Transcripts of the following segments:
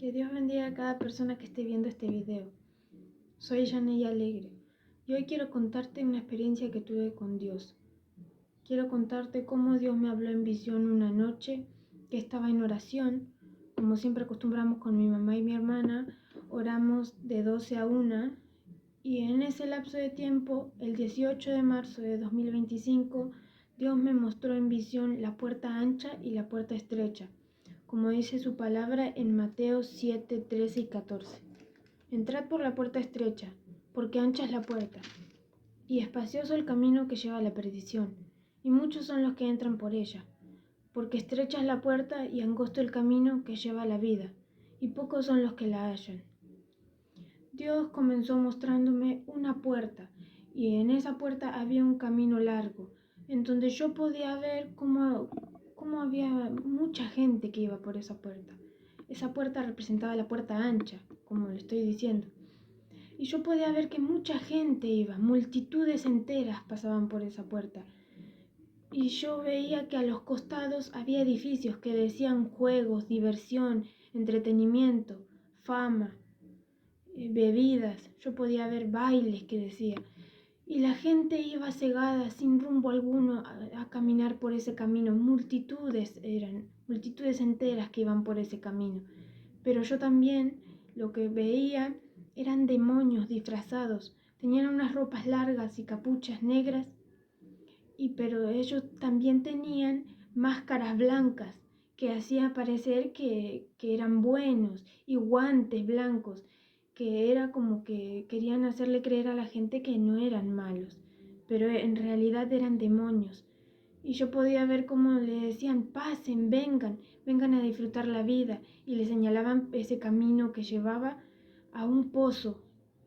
Que Dios bendiga a cada persona que esté viendo este video. Soy Janey Alegre y hoy quiero contarte una experiencia que tuve con Dios. Quiero contarte cómo Dios me habló en visión una noche que estaba en oración. Como siempre acostumbramos con mi mamá y mi hermana, oramos de 12 a 1 y en ese lapso de tiempo, el 18 de marzo de 2025, Dios me mostró en visión la puerta ancha y la puerta estrecha, como dice su palabra en Mateo 7, 13 y 14. Entrad por la puerta estrecha, porque ancha es la puerta, y espacioso el camino que lleva a la perdición, y muchos son los que entran por ella. Porque estrecha es la puerta y angosto el camino que lleva a la vida, y pocos son los que la hallan. Dios comenzó mostrándome una puerta, y en esa puerta había un camino largo, en donde yo podía ver cómo había mucha gente que iba por esa puerta. Esa puerta representaba la puerta ancha, como le estoy diciendo. Y yo podía ver que mucha gente iba, multitudes enteras pasaban por esa puerta. Y yo veía que a los costados había edificios que decían juegos, diversión, entretenimiento, fama, bebidas. Yo podía ver bailes que decía. Y la gente iba cegada, sin rumbo alguno, a caminar por ese camino. Multitudes enteras que iban por ese camino. Pero yo también lo que veía eran demonios disfrazados. Tenían unas ropas largas y capuchas negras, pero ellos también tenían máscaras blancas que hacían parecer que eran buenos, y guantes blancos, que era como que querían hacerle creer a la gente que no eran malos, pero en realidad eran demonios. Y yo podía ver cómo le decían: pasen, vengan a disfrutar la vida, y le señalaban ese camino que llevaba a un pozo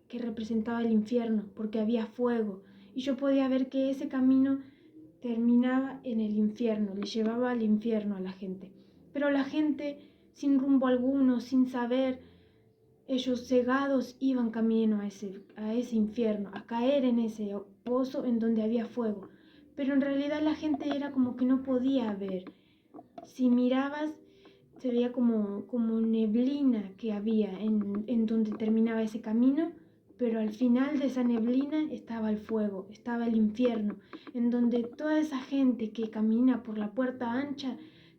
que representaba el infierno, porque había fuego. Y yo podía ver que ese camino terminaba en el infierno, le llevaba al infierno a la gente. Pero la gente, sin rumbo alguno, sin saber, ellos cegados iban camino a ese infierno, a caer en ese pozo en donde había fuego. Pero en realidad la gente era como que no podía ver. Si mirabas, se veía como neblina que había en donde terminaba ese camino, pero al final de esa neblina estaba el fuego, estaba el infierno, en donde toda esa gente que camina por la puerta ancha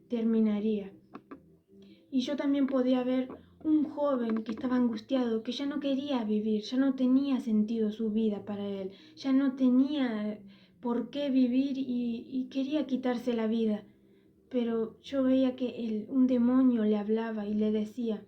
terminaría. Y yo también podía ver un joven que estaba angustiado, que ya no quería vivir, ya no tenía sentido su vida para él, ya no tenía por qué vivir y quería quitarse la vida. Pero yo veía que un demonio le hablaba y le decía,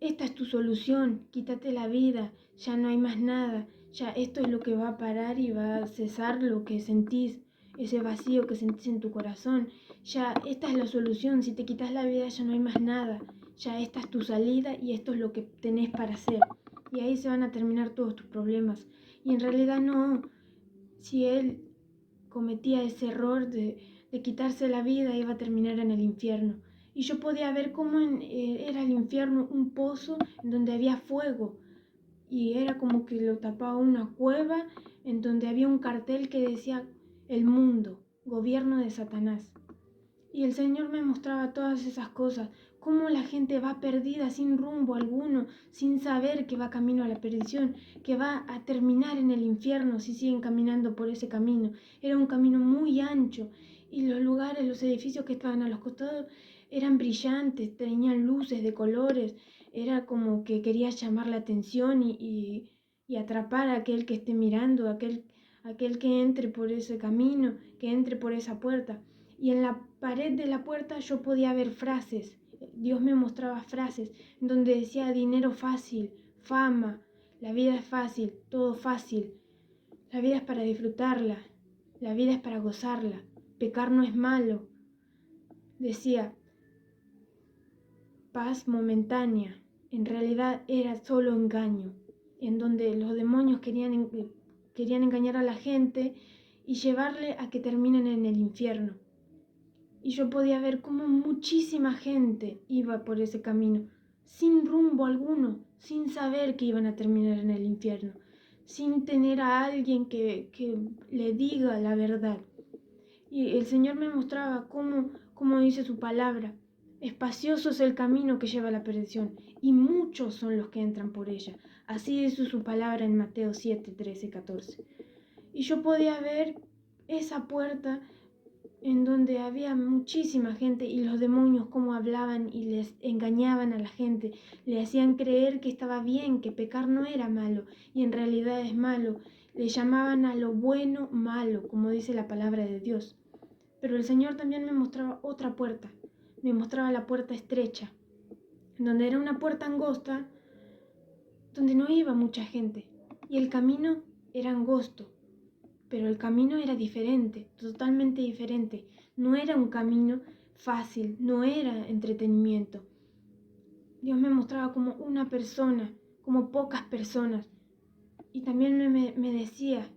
esta es tu solución, quítate la vida, ya no hay más nada, ya esto es lo que va a parar y va a cesar lo que sentís, ese vacío que sentís en tu corazón. Ya esta es la solución, si te quitas la vida ya no hay más nada, ya esta es tu salida y esto es lo que tenés para hacer. Y ahí se van a terminar todos tus problemas. Y en realidad no, si él cometía ese error de quitarse la vida, iba a terminar en el infierno. Y yo podía ver cómo era el infierno un pozo en donde había fuego, y era como que lo tapaba una cueva en donde había un cartel que decía: el mundo, gobierno de Satanás. Y el Señor me mostraba todas esas cosas, cómo la gente va perdida, sin rumbo alguno, sin saber que va camino a la perdición, que va a terminar en el infierno si siguen caminando por ese camino. Era un camino muy ancho, y los lugares, los edificios que estaban a los costados eran brillantes, tenían luces de colores. Era como que quería llamar la atención y atrapar a aquel que esté mirando, aquel que entre por ese camino, que entre por esa puerta. Y en la pared de la puerta yo podía ver frases. Dios me mostraba frases en donde decía: dinero fácil, fama, la vida es fácil, todo fácil. La vida es para disfrutarla, la vida es para gozarla, pecar no es malo. Decía: paz momentánea. En realidad era solo engaño, en donde los demonios querían engañar a la gente y llevarle a que terminen en el infierno. Y yo podía ver cómo muchísima gente iba por ese camino, sin rumbo alguno, sin saber que iban a terminar en el infierno, sin tener a alguien que le diga la verdad. Y el Señor me mostraba cómo dice su palabra. Espacioso es el camino que lleva a la perdición, y muchos son los que entran por ella. Así dice su palabra en Mateo 7, 13, 14. Y yo podía ver esa puerta en donde había muchísima gente y los demonios cómo hablaban y les engañaban a la gente, le hacían creer que estaba bien, que pecar no era malo y en realidad es malo. Le llamaban a lo bueno malo, como dice la palabra de Dios. Pero el Señor también me mostraba otra puerta, me mostraba la puerta estrecha, donde era una puerta angosta, donde no iba mucha gente y el camino era angosto. Pero el camino era diferente, totalmente diferente. No era un camino fácil, no era entretenimiento. Dios me mostraba como una persona, como pocas personas. Y también me decía,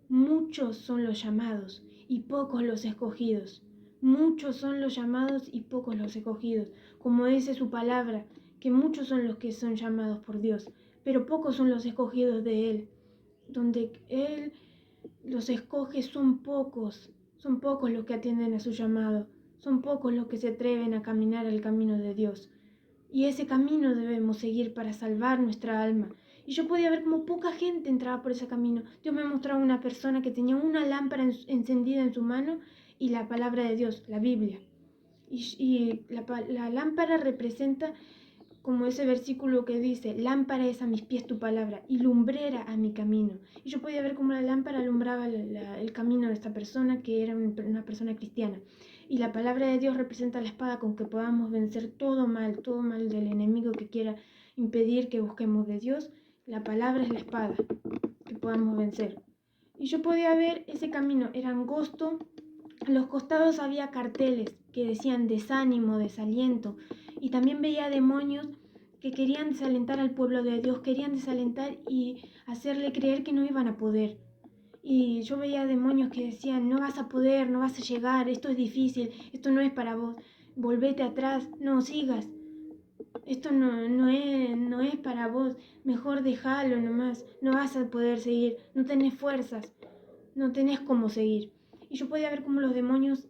muchos son los llamados y pocos los escogidos. Muchos son los llamados y pocos los escogidos. Como dice su palabra, que muchos son los que son llamados por Dios, pero pocos son los escogidos de Él. Donde Él los escoge son pocos los que atienden a su llamado, son pocos los que se atreven a caminar el camino de Dios. Y ese camino debemos seguir para salvar nuestra alma. Y yo podía ver cómo poca gente entraba por ese camino. Dios me mostraba una persona que tenía una lámpara encendida en su mano y la palabra de Dios, la Biblia. Y la lámpara representa como ese versículo que dice, lámpara es a mis pies tu palabra y lumbrera a mi camino. Y yo podía ver cómo la lámpara alumbraba el camino de esta persona, que era una persona cristiana. Y la palabra de Dios representa la espada con que podamos vencer todo mal del enemigo que quiera impedir que busquemos de Dios. La palabra es la espada que podamos vencer. Y yo podía ver ese camino, era angosto. A los costados había carteles que decían desánimo, desaliento. Y también veía demonios que querían desalentar al pueblo de Dios, querían desalentar y hacerle creer que no iban a poder. Y yo veía demonios que decían, no vas a poder, no vas a llegar, esto es difícil, esto no es para vos, volvete atrás, no sigas, esto no es para vos, mejor déjalo nomás, no vas a poder seguir, no tenés fuerzas, no tenés cómo seguir. Y yo podía ver cómo los demonios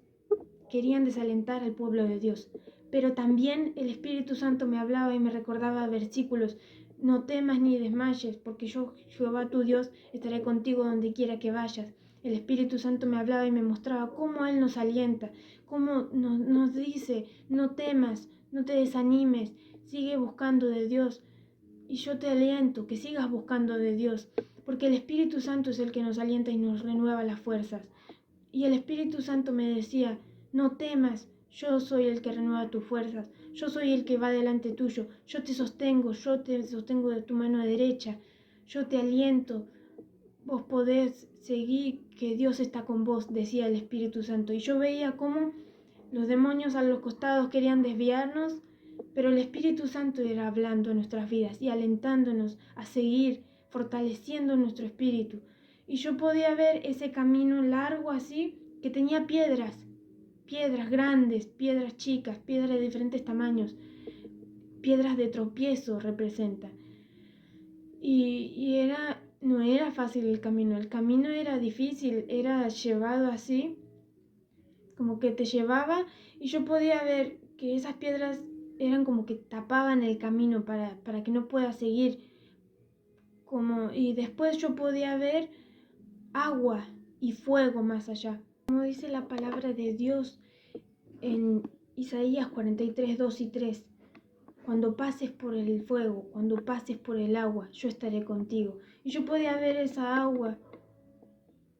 querían desalentar al pueblo de Dios. Pero también el Espíritu Santo me hablaba y me recordaba versículos. No temas ni desmayes, porque yo, Jehová tu Dios, estaré contigo donde quiera que vayas. El Espíritu Santo me hablaba y me mostraba cómo Él nos alienta, cómo nos dice, no temas, no te desanimes, sigue buscando de Dios. Y yo te aliento que sigas buscando de Dios, porque el Espíritu Santo es el que nos alienta y nos renueva las fuerzas. Y el Espíritu Santo me decía, no temas, yo soy el que renueva tus fuerzas, yo soy el que va delante tuyo, yo te sostengo de tu mano derecha, yo te aliento, vos podés seguir, que Dios está con vos, decía el Espíritu Santo. Y yo veía cómo los demonios a los costados querían desviarnos, pero el Espíritu Santo era hablando en nuestras vidas y alentándonos a seguir, fortaleciendo nuestro espíritu. Y yo podía ver ese camino largo así, que tenía piedras grandes, piedras chicas, piedras de diferentes tamaños, piedras de tropiezo representa. Y no era fácil el camino era difícil, era llevado así, como que te llevaba, y yo podía ver que esas piedras eran como que tapaban el camino para que no pueda seguir. Y después yo podía ver agua y fuego más allá. Como dice la palabra de Dios en Isaías 43, 2 y 3. Cuando pases por el fuego, cuando pases por el agua, yo estaré contigo. Y yo podía ver esa agua,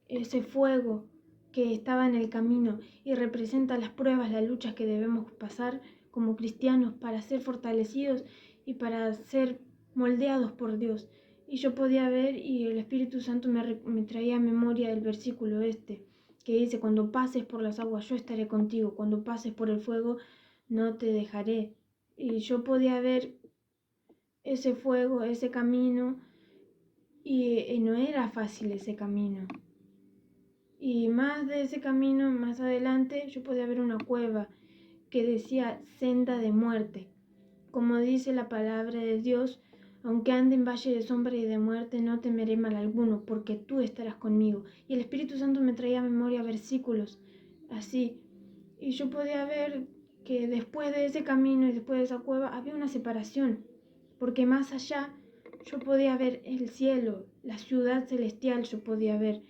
ese fuego que estaba en el camino y representa las pruebas, las luchas que debemos pasar como cristianos para ser fortalecidos y para ser moldeados por Dios. Y yo podía ver y el Espíritu Santo me traía a memoria el versículo que dice, cuando pases por las aguas yo estaré contigo, cuando pases por el fuego no te dejaré. Y yo podía ver ese fuego, ese camino, y no era fácil ese camino. Y más de ese camino, más adelante, yo podía ver una cueva que decía senda de muerte. Como dice la palabra de Dios, aunque ande en valle de sombra y de muerte, no temeré mal alguno, porque tú estarás conmigo. Y el Espíritu Santo me traía a memoria versículos así. Y yo podía ver que después de ese camino y después de esa cueva había una separación, porque más allá yo podía ver el cielo, la ciudad celestial yo podía ver.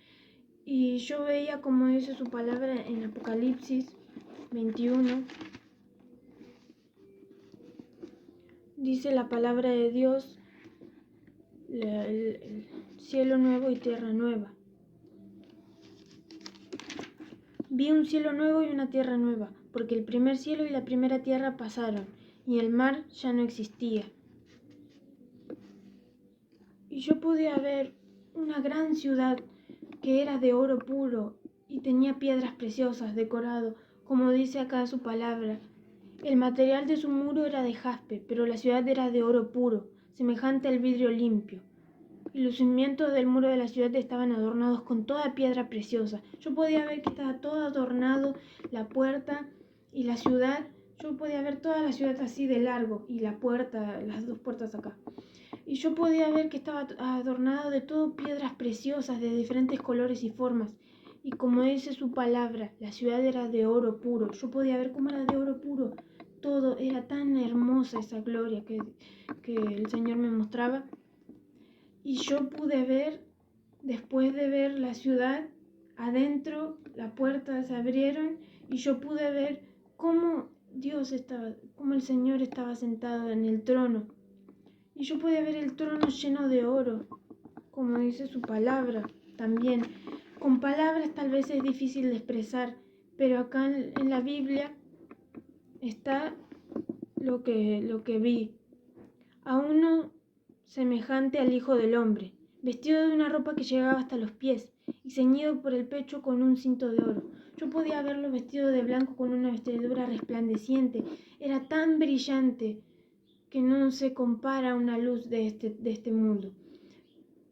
Y yo veía, como dice su palabra en Apocalipsis 21, dice la palabra de Dios, el cielo nuevo y tierra nueva. Vi un cielo nuevo y una tierra nueva, porque el primer cielo y la primera tierra pasaron, y el mar ya no existía. Y yo podía ver una gran ciudad que era de oro puro y tenía piedras preciosas, decorado, como dice acá su palabra. El material de su muro era de jaspe, pero la ciudad era de oro puro, semejante al vidrio limpio. Y los cimientos del muro de la ciudad estaban adornados con toda piedra preciosa. Yo podía ver que estaba todo adornado, la puerta y la ciudad. Yo podía ver toda la ciudad así de largo y la puerta, las dos puertas acá. Y yo podía ver que estaba adornado de todo piedras preciosas de diferentes colores y formas. Y como dice su palabra, la ciudad era de oro puro. Yo podía ver cómo era de oro puro. Todo era tan hermosa esa gloria que el Señor me mostraba. Y yo pude ver, después de ver la ciudad, adentro las puertas se abrieron y yo pude ver cómo cómo el Señor estaba sentado en el trono. Y yo podía ver el trono lleno de oro, como dice su palabra también. Con palabras tal vez es difícil de expresar, pero acá en la Biblia está lo que vi. A uno semejante al Hijo del Hombre, vestido de una ropa que llegaba hasta los pies y ceñido por el pecho con un cinto de oro. Yo podía verlo vestido de blanco con una vestidura resplandeciente. Era tan brillante que no se compara a una luz de este mundo.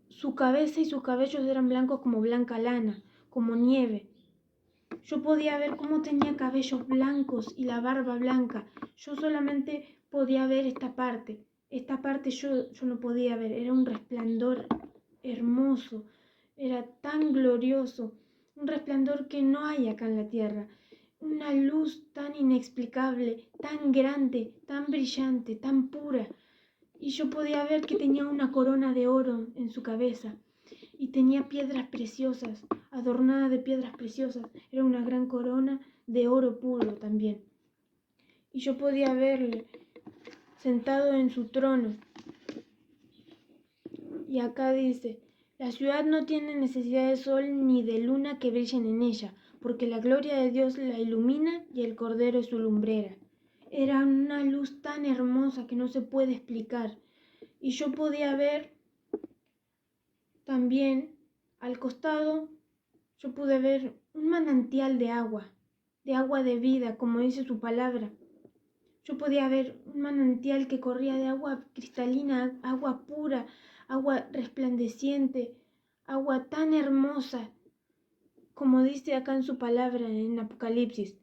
Su cabeza y sus cabellos eran blancos como blanca lana, como nieve. Yo podía ver cómo tenía cabellos blancos y la barba blanca. Yo solamente podía ver esta parte. Esta parte yo no podía ver. Era un resplandor hermoso. Era tan glorioso. Un resplandor que no hay acá en la tierra. Una luz tan inexplicable, tan grande, tan brillante, tan pura. Y yo podía ver que tenía una corona de oro en su cabeza. Y tenía piedras preciosas, adornada de piedras preciosas. Era una gran corona de oro puro también. Y yo podía verle sentado en su trono. Y acá dice, la ciudad no tiene necesidad de sol ni de luna que brillen en ella, porque la gloria de Dios la ilumina y el Cordero es su lumbrera. Era una luz tan hermosa que no se puede explicar. Y yo podía ver también al costado, yo pude ver un manantial de agua de vida, como dice su palabra. Yo podía ver un manantial que corría de agua cristalina, agua pura, agua resplandeciente, agua tan hermosa, como dice acá en su palabra en Apocalipsis.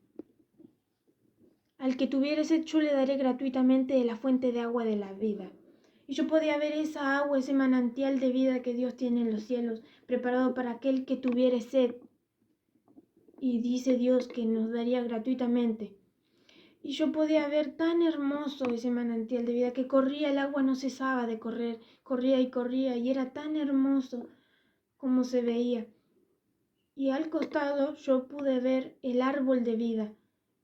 Al que tuviere sed yo le daré gratuitamente de la fuente de agua de la vida. Y yo podía ver esa agua, ese manantial de vida que Dios tiene en los cielos, preparado para aquel que tuviere sed. Y dice Dios que nos daría gratuitamente. Y yo podía ver tan hermoso ese manantial de vida que corría, el agua no cesaba de correr, corría y era tan hermoso como se veía. Y al costado yo pude ver el árbol de vida.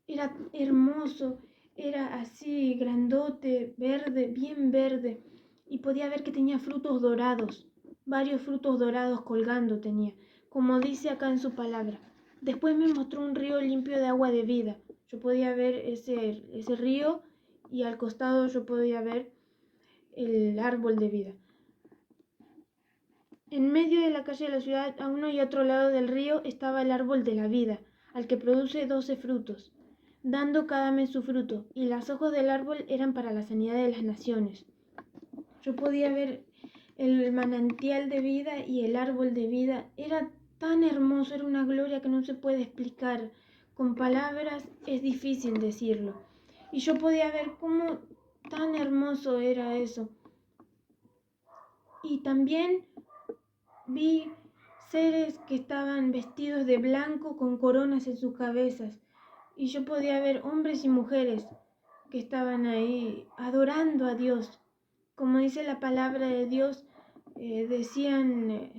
Era hermoso, era así grandote, verde, bien verde. Y podía ver que tenía frutos dorados, varios frutos dorados colgando tenía, como dice acá en su palabra. Después me mostró un río limpio de agua de vida. Yo podía ver ese río y al costado yo podía ver el árbol de vida. En medio de la calle de la ciudad, a uno y otro lado del río, estaba el árbol de la vida, al que produce 12 frutos, dando cada mes su fruto, y las hojas del árbol eran para la sanidad de las naciones. Yo podía ver el manantial de vida y el árbol de vida. Era tan hermoso, era una gloria que no se puede explicar. Con palabras es difícil decirlo. Y yo podía ver cómo tan hermoso era eso. Y también vi seres que estaban vestidos de blanco con coronas en sus cabezas. y yo podía ver hombres y mujeres que estaban ahí adorando a Dios. Como dice la palabra de Dios, decían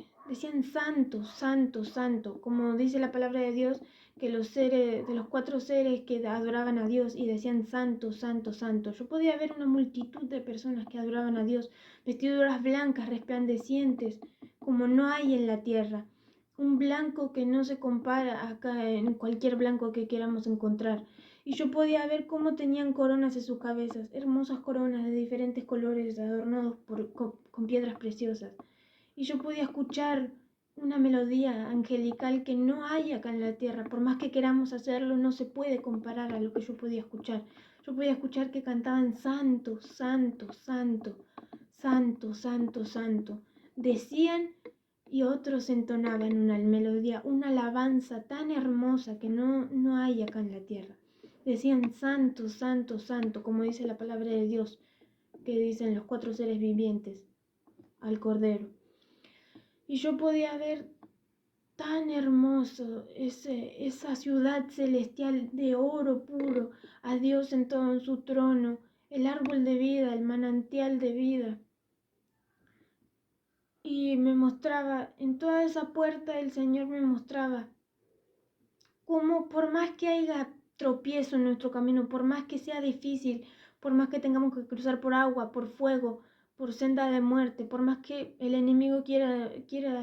santo, santo, santo. Como dice la palabra de Dios, que los seres, de los 4 seres que adoraban a Dios y decían santo, santo, santo. Yo podía ver una multitud de personas que adoraban a Dios, vestiduras blancas, resplandecientes, como no hay en la tierra. Un blanco que no se compara acá en cualquier blanco que queramos encontrar. Y yo podía ver cómo tenían coronas en sus cabezas, hermosas coronas de diferentes colores adornados con piedras preciosas. Y yo podía escuchar una melodía angelical que no hay acá en la tierra. Por más que queramos hacerlo, no se puede comparar a lo que yo podía escuchar. Yo podía escuchar que cantaban santo, santo, santo, santo, santo, santo. Decían y otros entonaban una melodía, una alabanza tan hermosa que no hay acá en la tierra. Decían santo, santo, santo, como dice la palabra de Dios, que dicen los 4 seres vivientes al Cordero. Y yo podía ver tan hermoso esa ciudad celestial de oro puro, a Dios sentado en su trono, el árbol de vida, el manantial de vida. Y me mostraba, en toda esa puerta el Señor me mostraba cómo por más que haya tropiezo en nuestro camino, por más que sea difícil, por más que tengamos que cruzar por agua, por fuego, por senda de muerte, por más que el enemigo quiera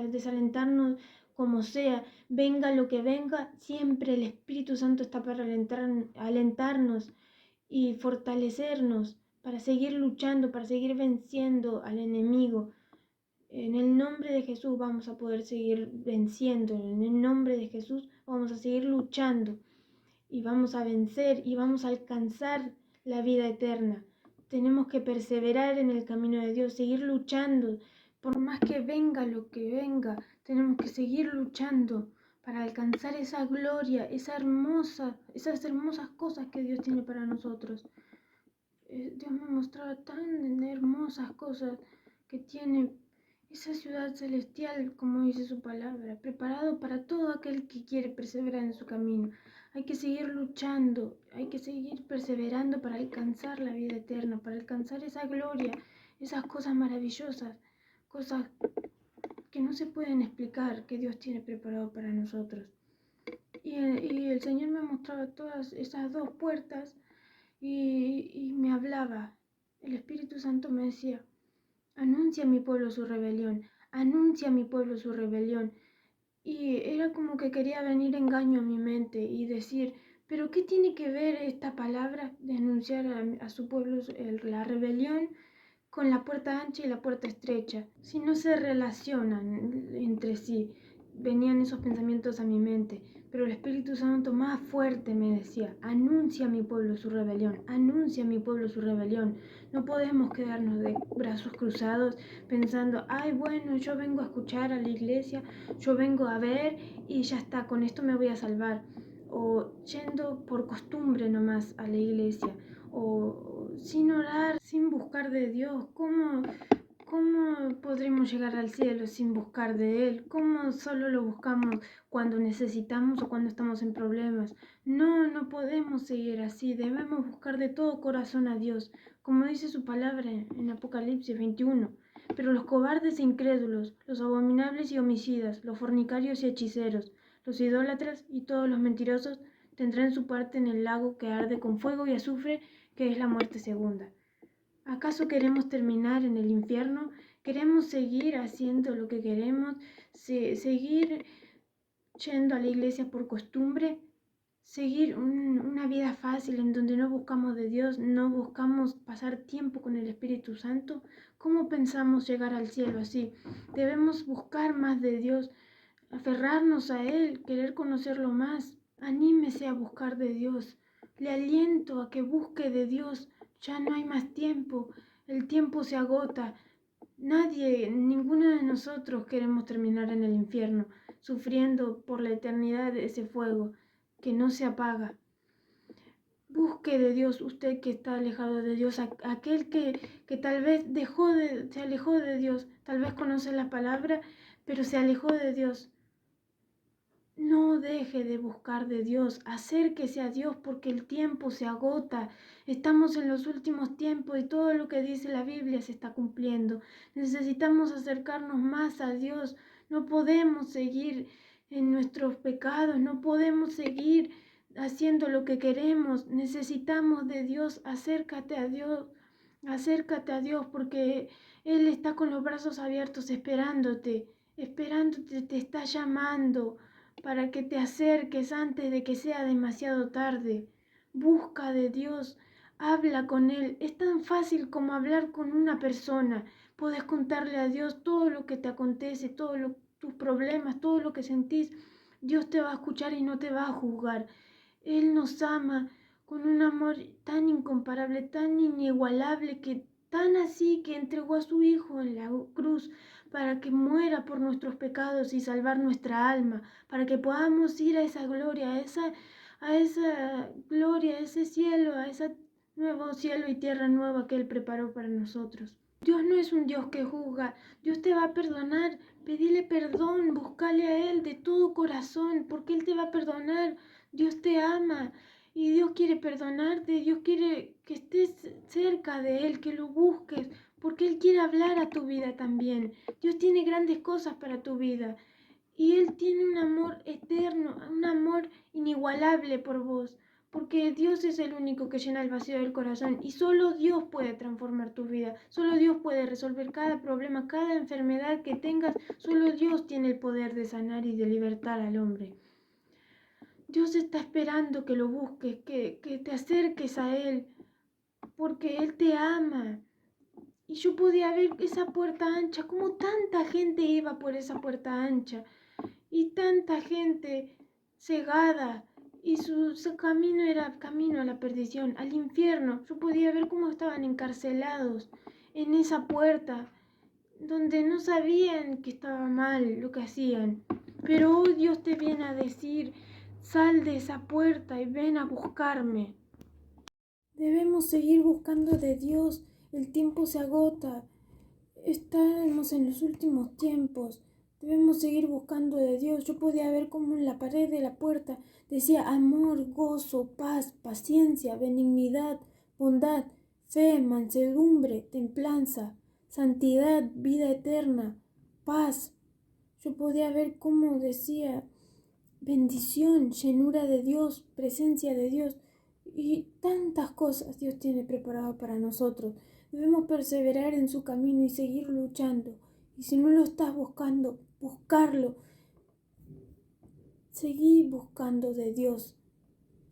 desalentarnos como sea, venga lo que venga, siempre el Espíritu Santo está para alentarnos y fortalecernos, para seguir luchando, para seguir venciendo al enemigo. En el nombre de Jesús vamos a poder seguir venciendo, en el nombre de Jesús vamos a seguir luchando y vamos a vencer y vamos a alcanzar la vida eterna. Tenemos que perseverar en el camino de Dios, seguir luchando, por más que venga lo que venga, tenemos que seguir luchando para alcanzar esa gloria, esas hermosas cosas que Dios tiene para nosotros. Dios me mostraba tan hermosas cosas que tiene esa ciudad celestial, como dice su palabra, preparado para todo aquel que quiere perseverar en su camino. Hay que seguir luchando, hay que seguir perseverando para alcanzar la vida eterna, para alcanzar esa gloria, esas cosas maravillosas, cosas que no se pueden explicar que Dios tiene preparado para nosotros. Y el Señor me mostraba todas esas 2 puertas y me hablaba. El Espíritu Santo me decía: anuncia a mi pueblo su rebelión, anuncia a mi pueblo su rebelión. Y era como que quería venir engaño a mi mente y decir, pero ¿qué tiene que ver esta palabra de anunciar a su pueblo la rebelión con la puerta ancha y la puerta estrecha? Si no se relacionan entre sí. Venían esos pensamientos a mi mente, pero el Espíritu Santo más fuerte me decía: anuncia a mi pueblo su rebelión, anuncia a mi pueblo su rebelión. No podemos quedarnos de brazos cruzados pensando, ay, bueno, yo vengo a escuchar a la iglesia, yo vengo a ver y ya está, con esto me voy a salvar. O yendo por costumbre nomás a la iglesia, o sin orar, sin buscar de Dios. ¿Cómo podremos llegar al cielo sin buscar de Él? ¿Cómo solo lo buscamos cuando necesitamos o cuando estamos en problemas? No podemos seguir así. Debemos buscar de todo corazón a Dios, como dice su palabra en Apocalipsis 21. Pero los cobardes e incrédulos, los abominables y homicidas, los fornicarios y hechiceros, los idólatras y todos los mentirosos tendrán su parte en el lago que arde con fuego y azufre, que es la muerte segunda. ¿Acaso queremos terminar en el infierno? ¿Queremos seguir haciendo lo que queremos? ¿Seguir yendo a la iglesia por costumbre? ¿Seguir una vida fácil en donde no buscamos de Dios, no buscamos pasar tiempo con el Espíritu Santo? ¿Cómo pensamos llegar al cielo así? Debemos buscar más de Dios, aferrarnos a Él, querer conocerlo más. Anímese a buscar de Dios. Le aliento a que busque de Dios. Ya no hay más tiempo, el tiempo se agota. Ninguno de nosotros queremos terminar en el infierno, sufriendo por la eternidad ese fuego que no se apaga. Busque de Dios, usted que está alejado de Dios, aquel que tal vez se alejó de Dios, tal vez conoce la palabra, pero se alejó de Dios. No deje de buscar de Dios, acérquese a Dios porque el tiempo se agota. Estamos en los últimos tiempos y todo lo que dice la Biblia se está cumpliendo. Necesitamos acercarnos más a Dios. No podemos seguir en nuestros pecados, no podemos seguir haciendo lo que queremos. Necesitamos de Dios, acércate a Dios porque Él está con los brazos abiertos esperándote, te está llamando para que te acerques antes de que sea demasiado tarde. Busca de Dios, habla con Él. Es tan fácil como hablar con una persona. Puedes contarle a Dios todo lo que te acontece, tus problemas, todo lo que sentís. Dios te va a escuchar y no te va a juzgar. Él nos ama con un amor tan incomparable, tan inigualable, tan así que entregó a su Hijo en la cruz para que muera por nuestros pecados y salvar nuestra alma, para que podamos ir a esa gloria, a esa gloria, a ese cielo, a ese nuevo cielo y tierra nueva que Él preparó para nosotros. Dios no es un Dios que juzga, Dios te va a perdonar, pedile perdón, búscale a Él de todo corazón, porque Él te va a perdonar. Dios te ama y Dios quiere perdonarte, Dios quiere que estés cerca de Él, que lo busques, porque Él quiere hablar a tu vida también. Dios tiene grandes cosas para tu vida y Él tiene un amor eterno, un amor inigualable por vos, porque Dios es el único que llena el vacío del corazón y solo Dios puede transformar tu vida, solo Dios puede resolver cada problema, cada enfermedad que tengas, solo Dios tiene el poder de sanar y de libertar al hombre. Dios está esperando que lo busques, que te acerques a Él, porque Él te ama. Y yo podía ver esa puerta ancha, como tanta gente iba por esa puerta ancha, y tanta gente cegada, y su camino era camino a la perdición, al infierno. Yo podía ver cómo estaban encarcelados en esa puerta, donde no sabían que estaba mal lo que hacían. Pero hoy Dios te viene a decir, sal de esa puerta y ven a buscarme. Debemos seguir buscando de Dios, el tiempo se agota, estamos en los últimos tiempos, debemos seguir buscando de Dios. Yo podía ver como en la pared de la puerta decía amor, gozo, paz, paciencia, benignidad, bondad, fe, mansedumbre, templanza, santidad, vida eterna, paz. Yo podía ver cómo decía bendición, llenura de Dios, presencia de Dios y tantas cosas Dios tiene preparado para nosotros. Debemos perseverar en su camino y seguir luchando. Y si no lo estás buscando, buscarlo. Seguí buscando de Dios.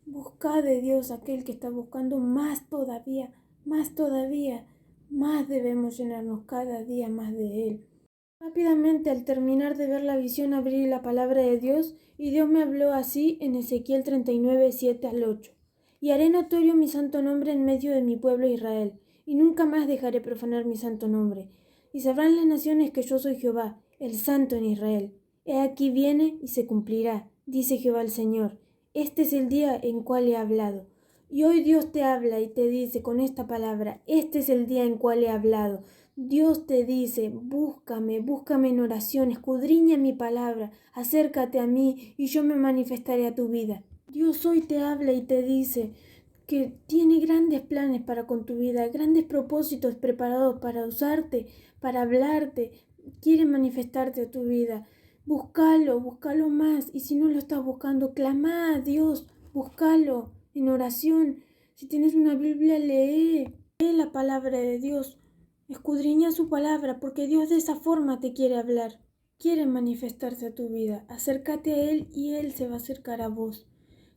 Busca de Dios aquel que está buscando más todavía, más todavía. Más debemos llenarnos cada día más de Él. Rápidamente, al terminar de ver la visión, abrí la palabra de Dios y Dios me habló así en Ezequiel 39, 7 al 8. Y haré notorio mi santo nombre en medio de mi pueblo Israel, y nunca más dejaré profanar mi santo nombre. Y sabrán las naciones que yo soy Jehová, el santo en Israel. He aquí viene y se cumplirá, dice Jehová el Señor. Este es el día en cual he hablado. Y hoy Dios te habla y te dice con esta palabra, este es el día en cual he hablado. Dios te dice, búscame en oración, escudriña mi palabra, acércate a mí y yo me manifestaré a tu vida. Dios hoy te habla y te dice que tiene grandes planes para con tu vida, grandes propósitos preparados para usarte, para hablarte, quiere manifestarte a tu vida. Búscalo más y si no lo estás buscando, clama a Dios, búscalo en oración. Si tienes una Biblia, lee la palabra de Dios. Escudriña su palabra porque Dios de esa forma te quiere hablar, quiere manifestarse a tu vida. Acércate a Él y Él se va a acercar a vos.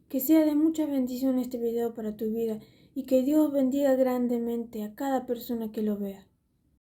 Que sea de mucha bendición este video para tu vida y que Dios bendiga grandemente a cada persona que lo vea.